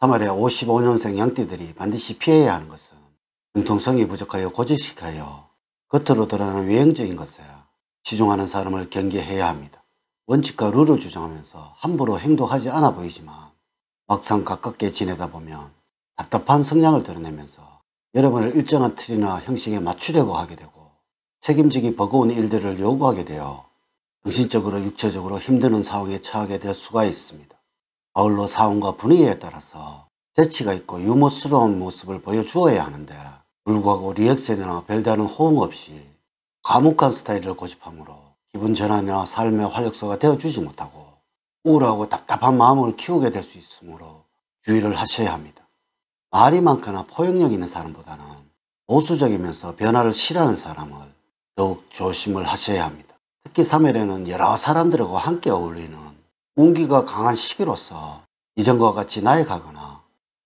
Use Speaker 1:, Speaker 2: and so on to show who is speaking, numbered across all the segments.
Speaker 1: 3월에 55년생 양띠들이 반드시 피해야 하는 것은 융통성이 부족하여 고지식하여 겉으로 드러나는 외형적인 것에 치중하는 사람을 경계해야 합니다. 원칙과 룰을 주장하면서 함부로 행동하지 않아 보이지만 막상 가깝게 지내다 보면 답답한 성향을 드러내면서 여러분을 일정한 틀이나 형식에 맞추려고 하게 되고 책임지기 버거운 일들을 요구하게 되어 정신적으로 육체적으로 힘드는 상황에 처하게 될 수가 있습니다. 아울러 상황과 분위기에 따라서 재치가 있고 유머스러운 모습을 보여주어야 하는데 불구하고 리액션이나 별다른 호응 없이 과묵한 스타일을 고집하므로 기분 전환이나 삶의 활력소가 되어주지 못하고 우울하고 답답한 마음을 키우게 될 수 있으므로 주의를 하셔야 합니다. 말이 많거나 포용력 있는 사람보다는 보수적이면서 변화를 싫어하는 사람을 더욱 조심을 하셔야 합니다. 특히 3월에는 여러 사람들과 함께 어울리는 운기가 강한 시기로서 이전과 같이 나아가거나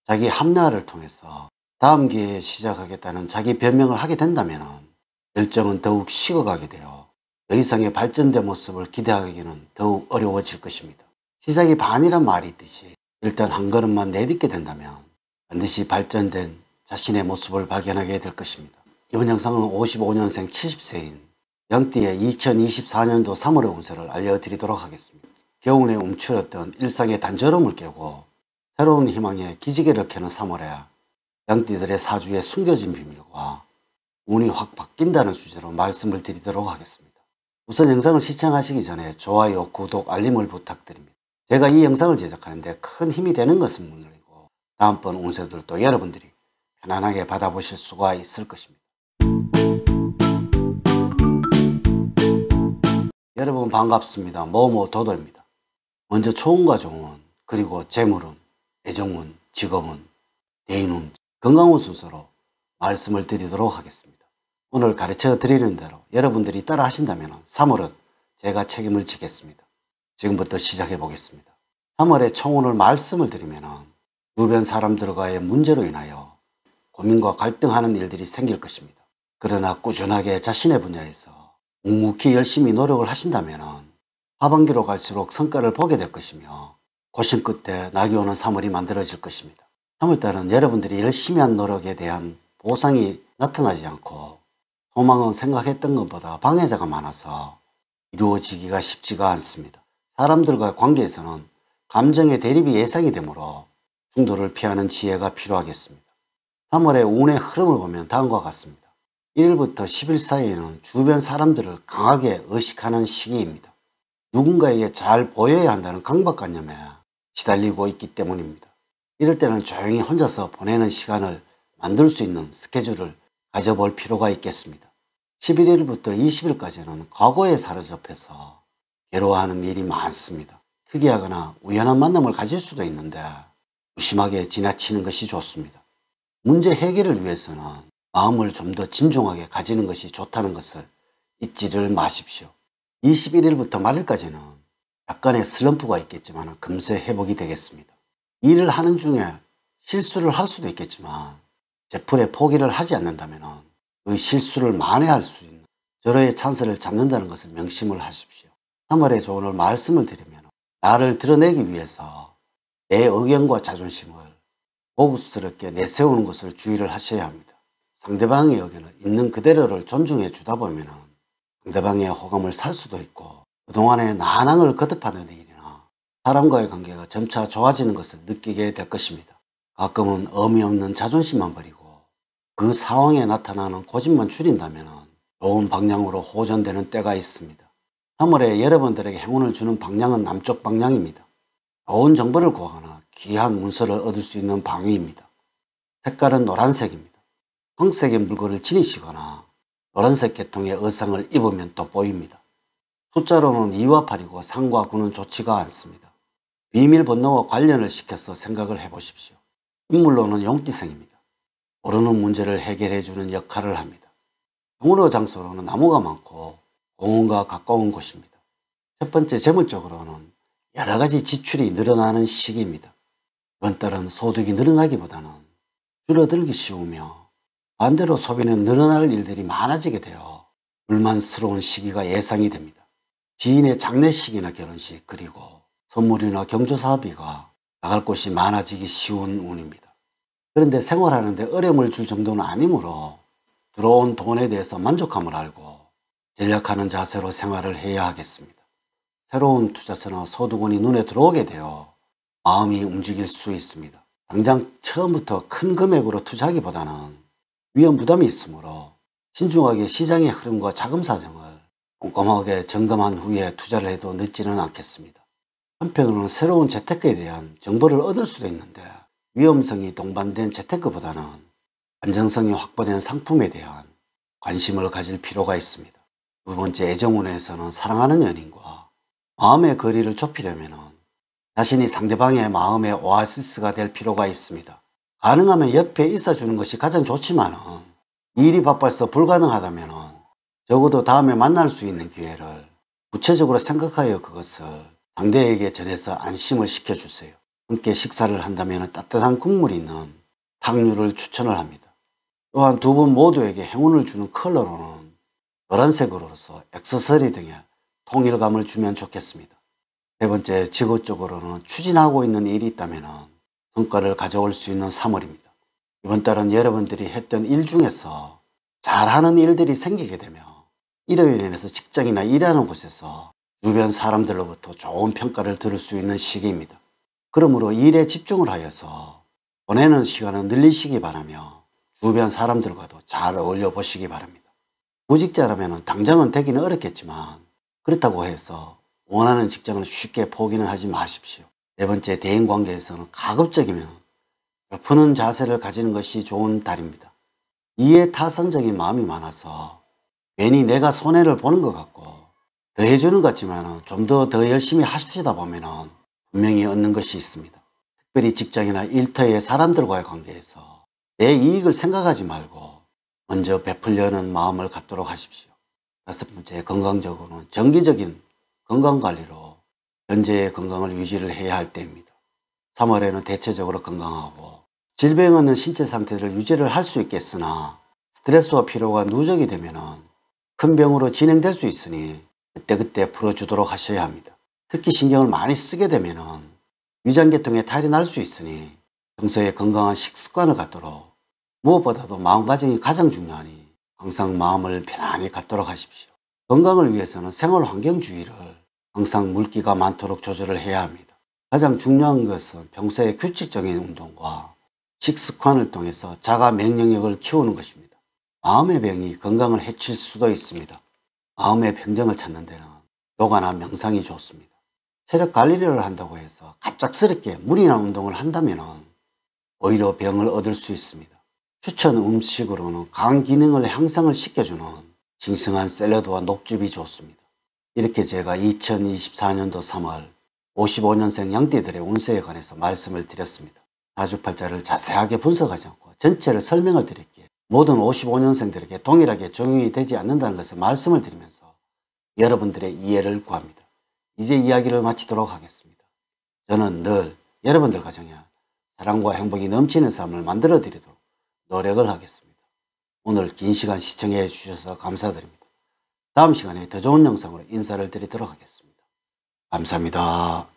Speaker 1: 자기 합리화를 통해서 다음 기회에 시작하겠다는 자기 변명을 하게 된다면 열정은 더욱 식어가게 되어 더 이상의 발전된 모습을 기대하기는 더욱 어려워질 것입니다. 시작이 반이란 말이 있듯이 일단 한 걸음만 내딛게 된다면 반드시 발전된 자신의 모습을 발견하게 될 것입니다. 이번 영상은 55년생 70세인 양띠의 2024년도 3월의 운세를 알려드리도록 하겠습니다. 겨우내 움츠렸던 일상의 단조로움을 깨고 새로운 희망의 기지개를 켜는 3월에 양띠들의 사주에 숨겨진 비밀과 운이 확 바뀐다는 주제로 말씀을 드리도록 하겠습니다. 우선 영상을 시청하시기 전에 좋아요, 구독, 알림을 부탁드립니다. 제가 이 영상을 제작하는데 큰 힘이 되는 것은 물론이고 다음번 운세들도 여러분들이 편안하게 받아보실 수가 있을 것입니다. 여러분 반갑습니다. 도도입니다. 먼저 초운과 종운, 그리고 재물운, 애정운, 직업운, 대인운, 건강운 순서로 말씀을 드리도록 하겠습니다. 오늘 가르쳐 드리는 대로 여러분들이 따라 하신다면 3월은 제가 책임을 지겠습니다. 지금부터 시작해 보겠습니다. 3월에 총운을 말씀을 드리면 주변 사람들과의 문제로 인하여 고민과 갈등하는 일들이 생길 것입니다. 그러나 꾸준하게 자신의 분야에서 묵묵히 열심히 노력을 하신다면 하반기로 갈수록 성과를 보게 될 것이며 고심 끝에 낙이 오는 3월이 만들어질 것입니다. 3월달은 여러분들이 열심히 한 노력에 대한 보상이 나타나지 않고 소망은 생각했던 것보다 방해자가 많아서 이루어지기가 쉽지가 않습니다. 사람들과 관계에서는 감정의 대립이 예상이 되므로 충돌을 피하는 지혜가 필요하겠습니다. 3월의 운의 흐름을 보면 다음과 같습니다. 1일부터 10일 사이에는 주변 사람들을 강하게 의식하는 시기입니다. 누군가에게 잘 보여야 한다는 강박관념에 시달리고 있기 때문입니다. 이럴 때는 조용히 혼자서 보내는 시간을 만들 수 있는 스케줄을 가져볼 필요가 있겠습니다. 11일부터 20일까지는 과거에 사로잡혀서 괴로워하는 일이 많습니다. 특이하거나 우연한 만남을 가질 수도 있는데 무심하게 지나치는 것이 좋습니다. 문제 해결을 위해서는 마음을 좀 더 진중하게 가지는 것이 좋다는 것을 잊지를 마십시오. 21일부터 말일까지는 약간의 슬럼프가 있겠지만 금세 회복이 되겠습니다. 일을 하는 중에 실수를 할 수도 있겠지만 제풀에 포기를 하지 않는다면 그 실수를 만회할 수 있는 절호의 찬스를 잡는다는 것을 명심을 하십시오. 3월의 조언을 말씀을 드리면 나를 드러내기 위해서 내 의견과 자존심을 고급스럽게 내세우는 것을 주의를 하셔야 합니다. 상대방의 의견을 있는 그대로를 존중해 주다 보면 상대방의 호감을 살 수도 있고 그동안의 난항을 거듭하는 일이나 사람과의 관계가 점차 좋아지는 것을 느끼게 될 것입니다. 가끔은 의미 없는 자존심만 버리고 그 상황에 나타나는 고집만 줄인다면 좋은 방향으로 호전되는 때가 있습니다. 3월에 여러분들에게 행운을 주는 방향은 남쪽 방향입니다. 좋은 정보를 구하거나 귀한 문서를 얻을 수 있는 방위입니다. 색깔은 노란색입니다. 황색의 물건을 지니시거나 노란색 계통의 의상을 입으면 돋보입니다. 숫자로는 2와 8이고 3과 9는 좋지가 않습니다. 비밀번호와 관련을 시켜서 생각을 해보십시오. 인물로는 용띠생입니다. 모르는 문제를 해결해주는 역할을 합니다. 경우로 장소로는 나무가 많고 공원과 가까운 곳입니다. 첫 번째 재물적으로는 여러 가지 지출이 늘어나는 시기입니다. 이번 달은 소득이 늘어나기보다는 줄어들기 쉬우며 반대로 소비는 늘어날 일들이 많아지게 되어 불만스러운 시기가 예상이 됩니다. 지인의 장례식이나 결혼식 그리고 선물이나 경조사비가 나갈 곳이 많아지기 쉬운 운입니다. 그런데 생활하는데 어려움을 줄 정도는 아니므로 들어온 돈에 대해서 만족함을 알고 전략하는 자세로 생활을 해야 하겠습니다. 새로운 투자처나 소득원이 눈에 들어오게 되어 마음이 움직일 수 있습니다. 당장 처음부터 큰 금액으로 투자하기보다는 위험 부담이 있으므로 신중하게 시장의 흐름과 자금 사정을 꼼꼼하게 점검한 후에 투자를 해도 늦지는 않겠습니다. 한편으로는 새로운 재테크에 대한 정보를 얻을 수도 있는데 위험성이 동반된 재테크보다는 안정성이 확보된 상품에 대한 관심을 가질 필요가 있습니다. 두 번째, 애정운에서는 사랑하는 연인과 마음의 거리를 좁히려면 자신이 상대방의 마음의 오아시스가 될 필요가 있습니다. 가능하면 옆에 있어주는 것이 가장 좋지만 일이 바빠서 불가능하다면 적어도 다음에 만날 수 있는 기회를 구체적으로 생각하여 그것을 상대에게 전해서 안심을 시켜주세요. 함께 식사를 한다면 따뜻한 국물이 있는 탕류를 추천을 합니다. 또한 두 분 모두에게 행운을 주는 컬러로는 노란색으로서 액세서리 등의 통일감을 주면 좋겠습니다. 세 번째, 직업적으로는 추진하고 있는 일이 있다면 성과를 가져올 수 있는 3월입니다. 이번 달은 여러분들이 했던 일 중에서 잘하는 일들이 생기게 되며 이로 인해서 직장이나 일하는 곳에서 주변 사람들로부터 좋은 평가를 들을 수 있는 시기입니다. 그러므로 일에 집중을 하여서 보내는 시간을 늘리시기 바라며 주변 사람들과도 잘 어울려 보시기 바랍니다. 구직자라면 당장은 되기는 어렵겠지만 그렇다고 해서 원하는 직장을 쉽게 포기는 하지 마십시오. 네 번째, 대인관계에서는 가급적이면 푸는 자세를 가지는 것이 좋은 달입니다. 이해타산적인 마음이 많아서 괜히 내가 손해를 보는 것 같고 더 해주는 것 같지만 좀 더 열심히 하시다 보면 분명히 얻는 것이 있습니다. 특별히 직장이나 일터의 사람들과의 관계에서 내 이익을 생각하지 말고 먼저 베풀려는 마음을 갖도록 하십시오. 다섯 번째, 건강적으로는 정기적인 건강관리로 현재의 건강을 유지를 해야 할 때입니다. 3월에는 대체적으로 건강하고 질병 없는 신체 상태를 유지를 할 수 있겠으나 스트레스와 피로가 누적이 되면 큰 병으로 진행될 수 있으니 그때그때 풀어주도록 하셔야 합니다. 특히 신경을 많이 쓰게 되면 위장계통에 탈이 날 수 있으니 평소에 건강한 식습관을 갖도록 무엇보다도 마음가짐이 가장 중요하니 항상 마음을 편안히 갖도록 하십시오. 건강을 위해서는 생활환경 주의를 항상 물기가 많도록 조절을 해야 합니다. 가장 중요한 것은 평소에 규칙적인 운동과 식습관을 통해서 자가 면역력을 키우는 것입니다. 마음의 병이 건강을 해칠 수도 있습니다. 마음의 평정을 찾는 데는 요가나 명상이 좋습니다. 체력 관리를 한다고 해서 갑작스럽게 무리한 운동을 한다면 오히려 병을 얻을 수 있습니다. 추천 음식으로는 간 기능을 향상을 시켜주는 싱싱한 샐러드와 녹즙이 좋습니다. 이렇게 제가 2024년도 3월 55년생 양띠들의 운세에 관해서 말씀을 드렸습니다. 사주팔자를 자세하게 분석하지 않고 전체를 설명을 드릴게요. 모든 55년생들에게 동일하게 적용이 되지 않는다는 것을 말씀을 드리면서 여러분들의 이해를 구합니다. 이제 이야기를 마치도록 하겠습니다. 저는 늘 여러분들 가정에 사랑과 행복이 넘치는 삶을 만들어 드리도록 노력을 하겠습니다. 오늘 긴 시간 시청해 주셔서 감사드립니다. 다음 시간에 더 좋은 영상으로 인사를 드리도록 하겠습니다. 감사합니다.